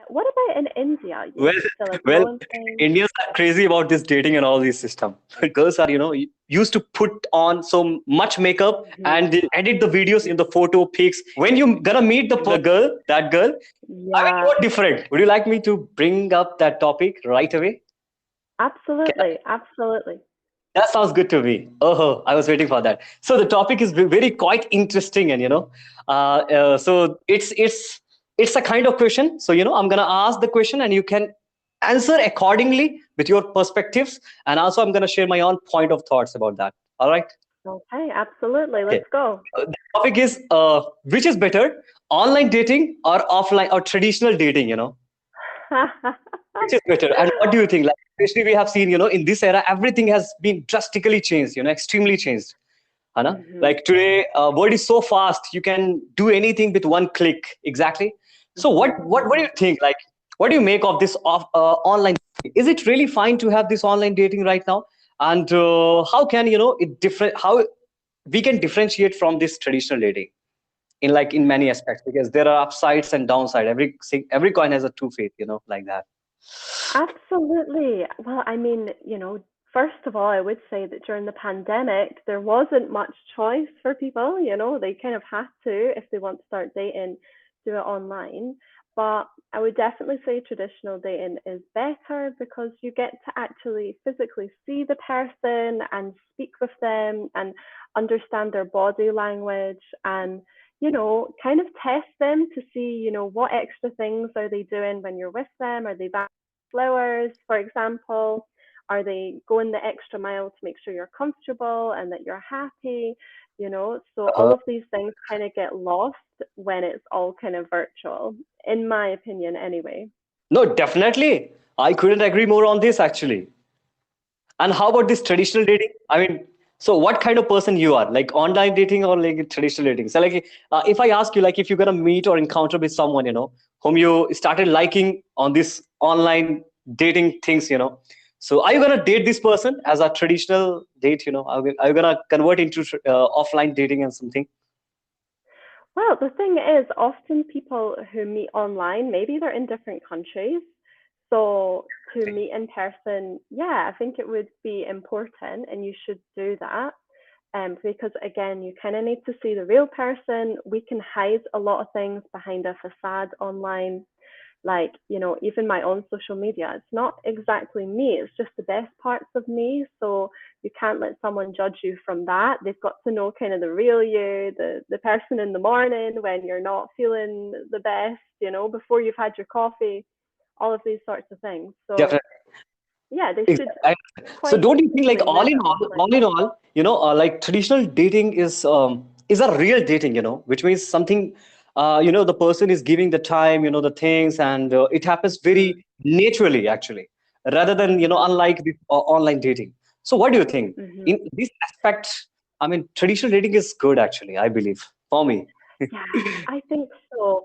What about in India? Is Well, it still a well, growing thing? Indians are crazy about this dating and all these system. Girls are, used to put on so much makeup Hmm. and they edit the videos in the photo pics. When you gonna meet the girl, that girl, I mean, Yeah, you're different. Would you like me to bring up that topic right away? Can I? absolutely, absolutely. That sounds good to me. Oh, I was waiting for that. So the topic is very quite interesting, and so it's a kind of question. So I'm gonna ask the question, and you can answer accordingly with your perspectives, and also I'm gonna share my own point of thoughts about that. All right. Okay, absolutely. Okay. Let's go. The topic is which is better, online dating or offline or traditional dating? Which is better, and what do you think? Like, especially we have seen, in this era, everything has been drastically changed. Extremely changed. Hana? Hmm. Like today, world is so fast. You can do anything with one click. Exactly. So Hmm. what do Hmm. you think? Like, what do you make of this online? Is it really fine to have this online dating right now? And how can it different? How we can differentiate from this traditional dating in many aspects, because there are upsides and downsides. Every coin has a two face. Like that. Absolutely. Well, I mean, first of all, I would say that during the pandemic, there wasn't much choice for people. They kind of had to, if they want to start dating, do it online. But I would definitely say traditional dating is better because you get to actually physically see the person and speak with them and understand their body language and kind of test them to see, what extra things are they doing when you're with them? Are they flowers, for example? Are they going the extra mile to make sure you're comfortable and that you're happy? So all Uh, of these things kind of get lost when it's all kind of virtual, in my opinion, anyway. no, definitely. I couldn't agree more on this actually. And how about this traditional dating? I mean, so what kind of person you are? Like online dating or like traditional dating? So like, if I ask you, like, if you're gonna meet or encounter with someone, whom you started liking on this online dating things, so are you gonna date this person as a traditional date? Are you gonna convert into offline dating and something? Well, the thing is, often people who meet online, maybe they're in different countries. So to meet in person, yeah, I think it would be important and you should do that. Because again, you kind of need to see the real person. We can hide a lot of things behind a facade online, like even my own social media, it's not exactly me, it's just the best parts of me. So you can't let someone judge you from that. They've got to know kind of the real you, the person in the morning when you're not feeling the best, before you've had your coffee, all of these sorts of things. So Definitely. yeah, they should Exactly. So quite don't you think, like, basically move it all offline. in all, like traditional dating is a real dating, which means something, the person is giving the time, the things, and it happens Mm-hmm. very naturally, actually, rather than unlike the online dating. So what do you think Mm-hmm. in this aspect? I mean, traditional dating is good, actually. I believe for me. Yeah, I think so.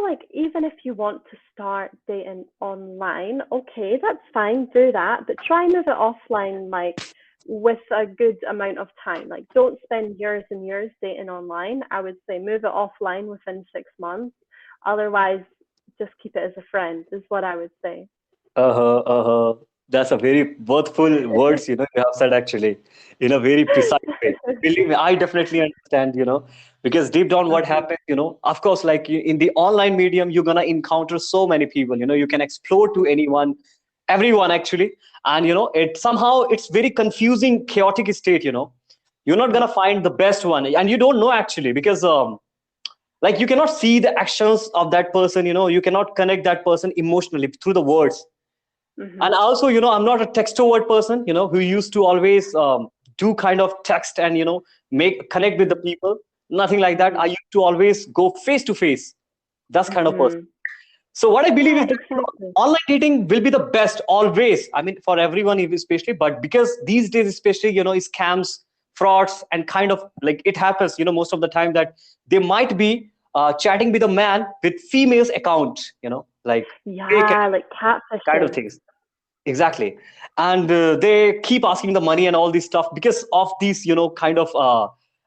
Like even if you want to start dating online, okay, that's fine, do that, but try and move it offline, like with a good amount of time. Like don't spend years and years dating online. I would say move it offline within 6 months. Otherwise, just keep it as a friend, is what I would say. Uh-huh, uh-huh. That's a very worthful words, you have said actually, in a very precise way. Believe me, I definitely understand, because deep down what Hmm. happens, of course, like in the online medium, you're gonna encounter so many people, you can explore to anyone, everyone actually. And it's very confusing, chaotic state, You're not gonna find the best one, and you don't know actually, because like you cannot see the actions of that person, you cannot connect that person emotionally through the words. And Hmm. also, I'm not a textrovert person, who used to always do kind of text and make connect with the people. Nothing like that. I Hmm. used to always go face to face. That's kind of person. Hmm. So what I believe Yeah, is that exactly. online dating will be the best always. I mean, for everyone especially, but because these days especially, scams, frauds, and kind of like it happens, most of the time that they might be chatting with a man with female's account, like fake Yeah, like kind of catfishing. things. Exactly. And they keep asking the money and all this stuff because of these, kind of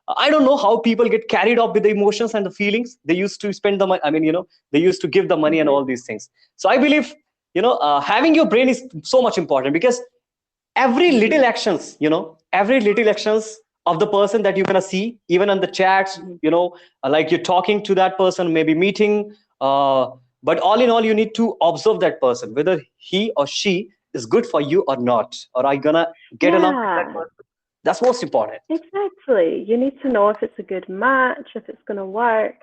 I don't know how people get carried up with the emotions and the feelings. They used to spend the money. I mean, they used to give the money and Mhm. all these things. So I believe, having your brain is so much important, because every little Mhm. actions, every little actions of the person that you're gonna see, even on the chats, Mhm. like you're talking to that person, maybe meeting. But all in all, you need to observe that person, whether he or she is good for you or not, or are you gonna get along with that Yeah. person. That's most important. Exactly. You need to know if it's a good match, if it's going to work.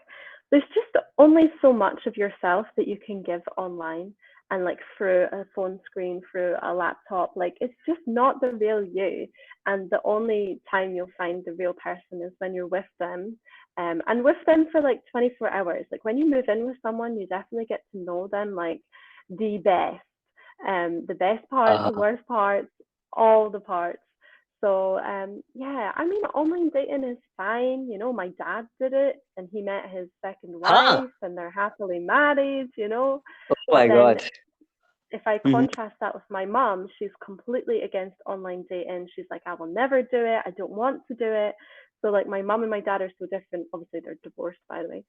There's just only so much of yourself that you can give online and like through a phone screen, through a laptop. Like it's just not the real you. And the only time you'll find the real person is when you're with them. And with them for like 24 hours. Like when you move in with someone, you definitely get to know them like the best. The best parts, the uh worst parts, all the parts. So yeah, I mean, online dating is fine. You know, my dad did it, and he met his second huh wife, and they're happily married. You know, oh but my then god. if I Mhm. contrast that with my mom, she's completely against online dating. She's like, I will never do it. I don't want to do it. So like my mom and my dad are so different. Obviously, they're divorced, by the way.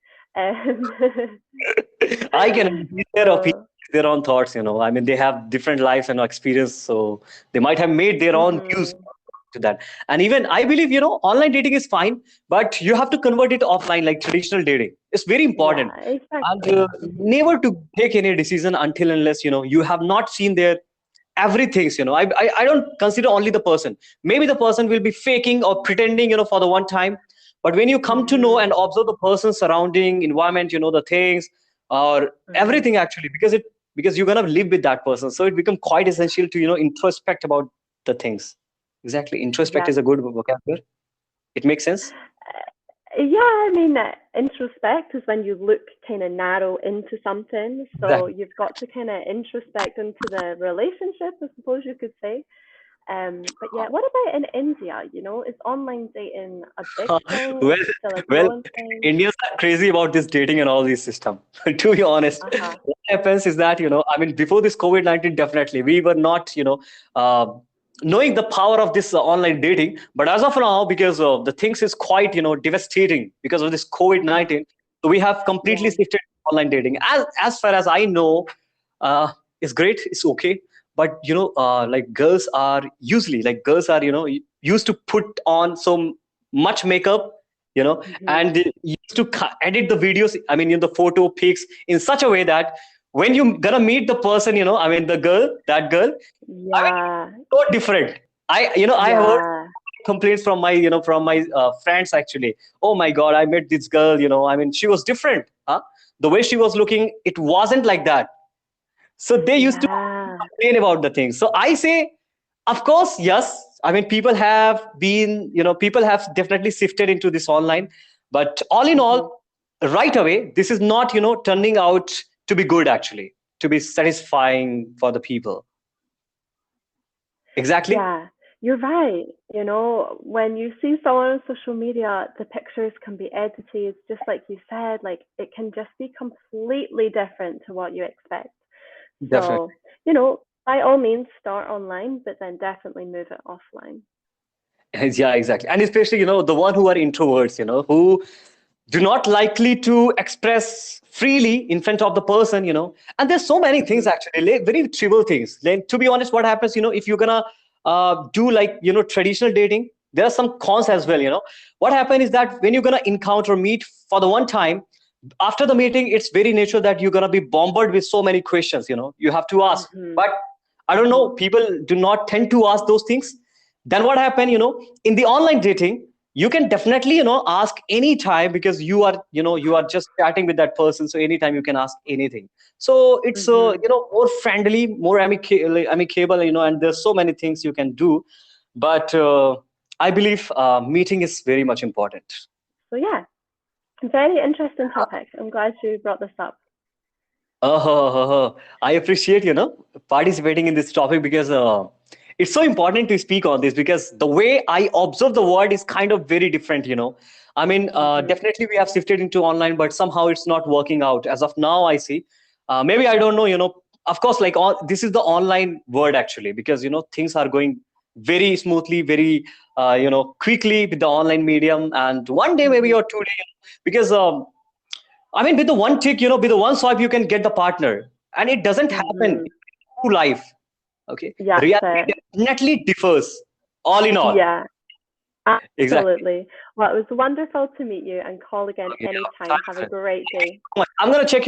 I can understand their opinions, So. their own thoughts. I mean, they have different lives and experience, so they might have made their own views Mhm. to that. And even I believe, online dating is fine, but you have to convert it offline, like traditional dating. It's very important, Yeah, and exactly. never to take any decision until unless you have not seen their everything. I don't consider only the person. Maybe the person will be faking or pretending, for the one time. But when you come to know Mhm. and observe the person's surrounding environment, the things or Mhm. everything, actually, because you're gonna live with that person, so it becomes quite essential to introspect about the things. Exactly, introspect Yep. is a good vocabulary. It makes sense. Yeah, I mean, introspect is when you look kind of narrow into something. So Exactly. you've got to kind of introspect into the relationship, I suppose you could say. But yeah, what about in India? You know, is online dating a big thing? Is well, it still a well, growing thing? Indians are crazy about this dating and all this system. To be honest, Uh huh. what happens is that I mean, before this COVID-19, definitely we were not uh, knowing the power of this online dating. But as of now, because the things is quite devastating because of this COVID-19, so we have completely Yeah. shifted to online dating. As far as I know, uh, it's great, it's okay. But like girls are used to put on so much makeup, Mhm. and they used to edit the videos, I mean, the photo pics in such a way that when you gonna meet the person, I mean, that girl, I mean, Yeah. so different. I have heard Yeah. complaints from my friends, actually. Oh my god, I met this girl, I mean, she was different, huh? The way she was looking, it wasn't like that. So they used to Yeah. complain about the things. So I say, of course, yes. I mean, people have definitely shifted into this online. But all in Mhm. all, right away, this is not, turning out to be good, actually, to be satisfying for the people. Exactly. Yeah, you're right. You know, when you see someone on social media, the pictures can be edited, just like you said, like it can just be completely different to what you expect. Definitely. So, you know, by all means, start online, but then definitely move it offline. Yeah, exactly. And especially, the one who are introverts, who do not likely to express freely in front of the person, and there's so many things, Hmm. actually, like very trivial things. Then, to be honest, what happens, if you're gonna do like traditional dating, there are some cons as well. Hmm. What happens is that when you're gonna encounter meet for the one time, after the meeting, it's very natural that you're gonna be bombarded with so many questions. You have to ask, Hmm. but I don't Hmm. know, people do not tend to ask those things. Then what happened, in the online dating, you can definitely ask anytime, because you are just chatting with that person, so anytime you can ask anything. So it's Hmm. more friendly, more amicable, and there's so many things you can do. But I believe meeting is very much important. So yeah, very interesting topic. I'm glad you brought this up. I appreciate participating in this topic, because it's so important to speak on this, because the way I observe the world is kind of very different. I mean, Hmm. definitely we have shifted into online, but somehow it's not working out as of now. I see. Maybe I don't know. Of course, like this is the online world, actually, because things are going very smoothly, very quickly with the online medium, and one day maybe or 2 day, because I mean, with the one tick, with the one swipe, you can get the partner, and it doesn't happen Mm-hmm. in true life. Okay, That's reality it. definitely differs. All in all, Yeah, exactly. absolutely. Well, it was wonderful to meet you and call again Okay, yeah. anytime. Have Thanks, a man. great Thank you day. so much. I'm gonna check your